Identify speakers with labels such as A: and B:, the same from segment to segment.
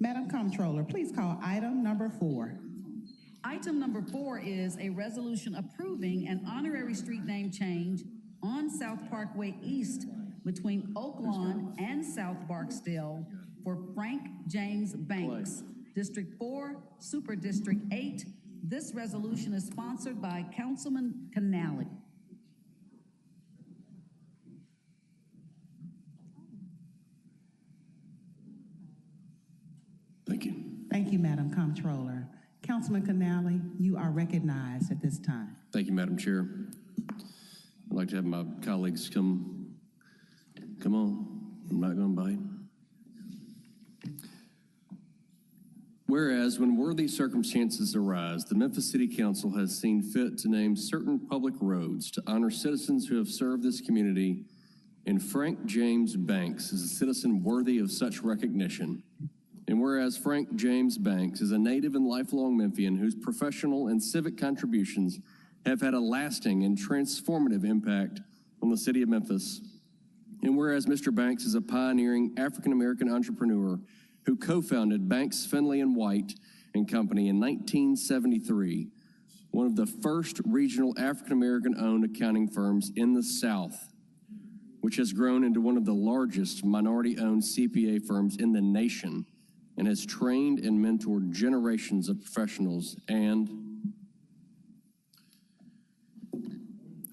A: Madam Comptroller, please call item number 4.
B: Item number 4 is a resolution approving an honorary street name change on South Parkway East between Oak Lawn and South Barksdale for Frank James Banks, District 4, Super District 8. This resolution is sponsored by Councilman Canale.
C: Thank you.
A: Thank you, Madam Comptroller. Councilman Canale, you are recognized at this time.
C: Thank you, Madam Chair. I'd like to have my colleagues come on. I'm not going to bite. Whereas, when worthy circumstances arise, the Memphis City Council has seen fit to name certain public roads to honor citizens who have served this community, and Frank James Banks is a citizen worthy of such recognition. And whereas Frank James Banks is a native and lifelong Memphian whose professional and civic contributions have had a lasting and transformative impact on the city of Memphis. And whereas Mr. Banks is a pioneering African-American entrepreneur who co-founded Banks, Finley and White and Company in 1973, one of the first regional African-American owned accounting firms in the South, which has grown into one of the largest minority-owned CPA firms in the nation and has trained and mentored generations of professionals. And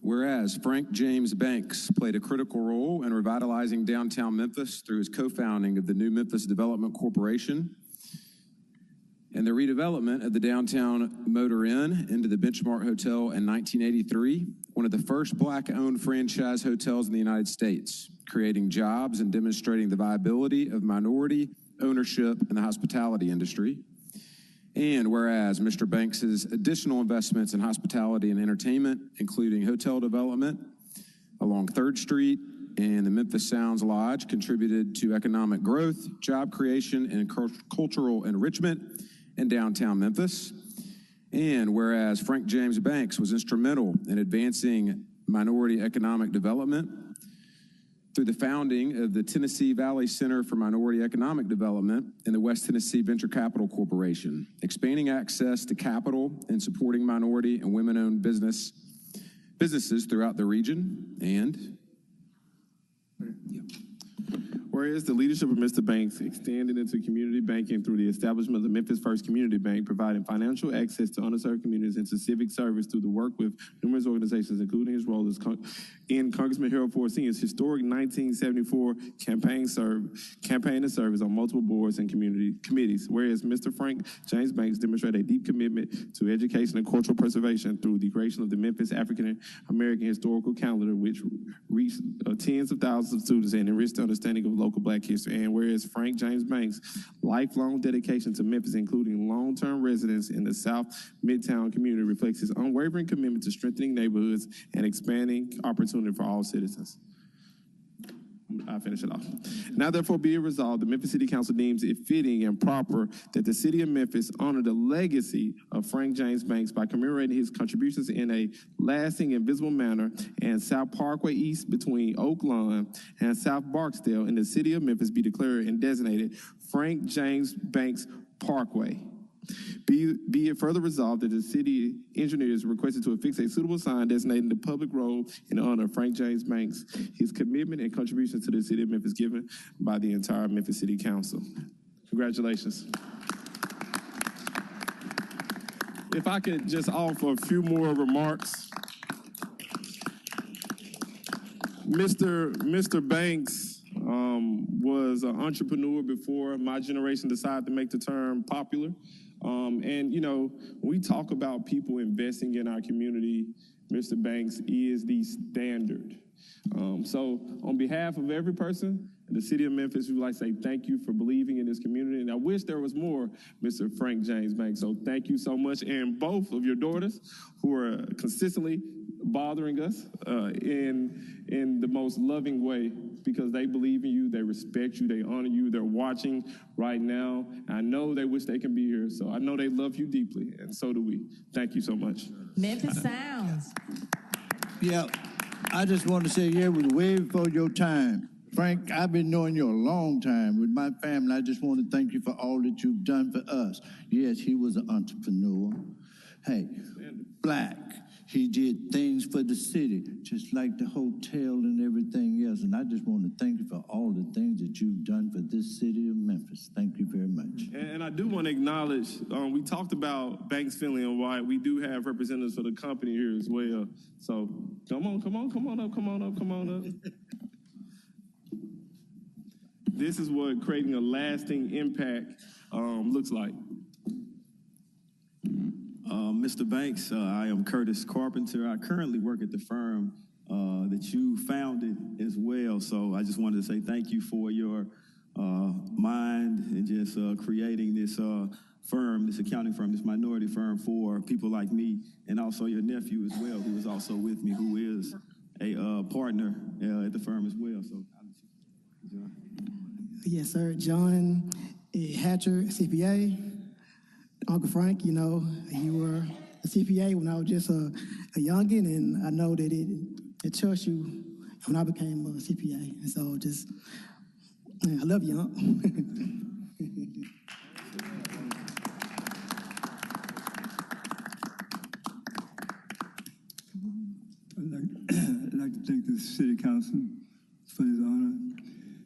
D: whereas Frank James Banks played a critical role in revitalizing downtown Memphis through his co-founding of the New Memphis Development Corporation and the redevelopment of the downtown Motor Inn into the Benchmark Hotel in 1983, one of the first Black-owned franchise hotels in the United States, creating jobs and demonstrating the viability of minority ownership in the hospitality industry. And whereas Mr. Banks's additional investments in hospitality and entertainment, including hotel development along 3rd Street and the Memphis Sounds Lodge, contributed to economic growth, job creation, and cultural enrichment in downtown Memphis. And whereas Frank James Banks was instrumental in advancing minority economic development through the founding of the Tennessee Valley Center for Minority Economic Development and the West Tennessee Venture Capital Corporation, expanding access to capital and supporting minority and women-owned businesses throughout the region. And
E: whereas the leadership of Mr. Banks extended into community banking through the establishment of the Memphis First Community Bank, providing financial access to underserved communities and to civic service through the work with numerous organizations, including his role as in Congressman Harold Ford Sr.'s historic 1974 campaign and service on multiple boards and community committees. Whereas Mr. Frank James Banks demonstrated a deep commitment to education and cultural preservation through the creation of the Memphis African American Historical Calendar, which reached tens of thousands of students and enriched the understanding of local Black history. And whereas Frank James Banks' lifelong dedication to Memphis, including long-term residence in the South Midtown community, reflects his unwavering commitment to strengthening neighborhoods and expanding opportunity for all citizens. I'll finish it off. Now, therefore, be it resolved, the Memphis City Council deems it fitting and proper that the city of Memphis honor the legacy of Frank James Banks by commemorating his contributions in a lasting and visible manner, and South Parkway East between Oak Lawn and South Barksdale in the city of Memphis be declared and designated Frank James Banks Parkway. Be it further resolved that the city engineer is requested to affix a suitable sign designating the public road in honor of Frank James Banks, his commitment and contributions to the city of Memphis given by the entire Memphis City Council. Congratulations. If I could just offer a few more remarks. Mr. Banks was an entrepreneur before my generation decided to make the term popular. And, you know, when we talk about people investing in our community, Mr. Banks is the standard. So on behalf of every person in the city of Memphis, we would like to say thank you for believing in this community. And I wish there was more Mr. Frank James Banks. So thank you so much. And both of your daughters who are consistently bothering us in the most loving way, because they believe in you, they respect you, they honor you, they're watching right now. I know they wish they can be here, so I know they love you deeply, and so do we. Thank you so much.
F: Memphis Sounds.
G: Yeah, I just want to say, yeah, it was way before your time.
F: Frank, I've been knowing you a long time. With my family, I just want to thank you for all that you've done for us. Yes, he was an entrepreneur. Hey, Black, he did things for the city, just like the hotel and everything else. And I just want to thank you for all the things that you've done for this city of Memphis. Thank you very much.
E: And I do want to acknowledge, we talked about Banks, Finley, and White. We do have representatives for the company here as well. So come on up. This is what creating a lasting impact looks like.
G: Mr. Banks, I am Curtis Carpenter. I currently work at the firm that you founded as well. So I just wanted to say thank you for your mind and just creating this firm, this accounting firm, this minority firm for people like me, and also your nephew as well, who is also with me, who is a partner at the firm as well. So, John.
H: Yes, sir. John Hatcher, CPA. Uncle Frank, you know, you were a CPA when I was just a youngin', and I know that it touched you when I became a CPA. And so just, I love you, Unc.
I: I'd like to thank the City Council for this honor,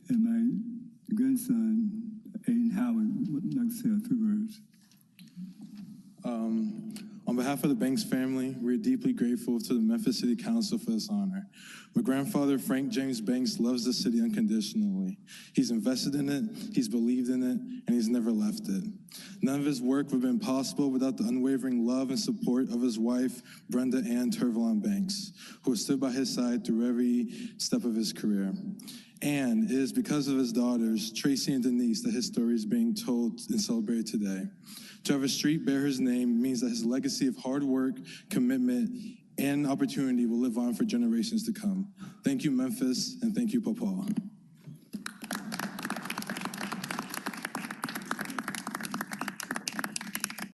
I: and my grandson, Aiden Howard, would like to say a few words.
J: On behalf of the Banks family, we're deeply grateful to the Memphis City Council for this honor. My grandfather, Frank James Banks, loves the city unconditionally. He's invested in it, he's believed in it, and he's never left it. None of his work would have been possible without the unwavering love and support of his wife, Brenda Ann Turvalon Banks, who has stood by his side through every step of his career. And it is because of his daughters, Tracy and Denise, that his story is being told and celebrated today. To have a street bear his name means that his legacy of hard work, commitment, and opportunity will live on for generations to come. Thank you, Memphis, and thank you, Papa.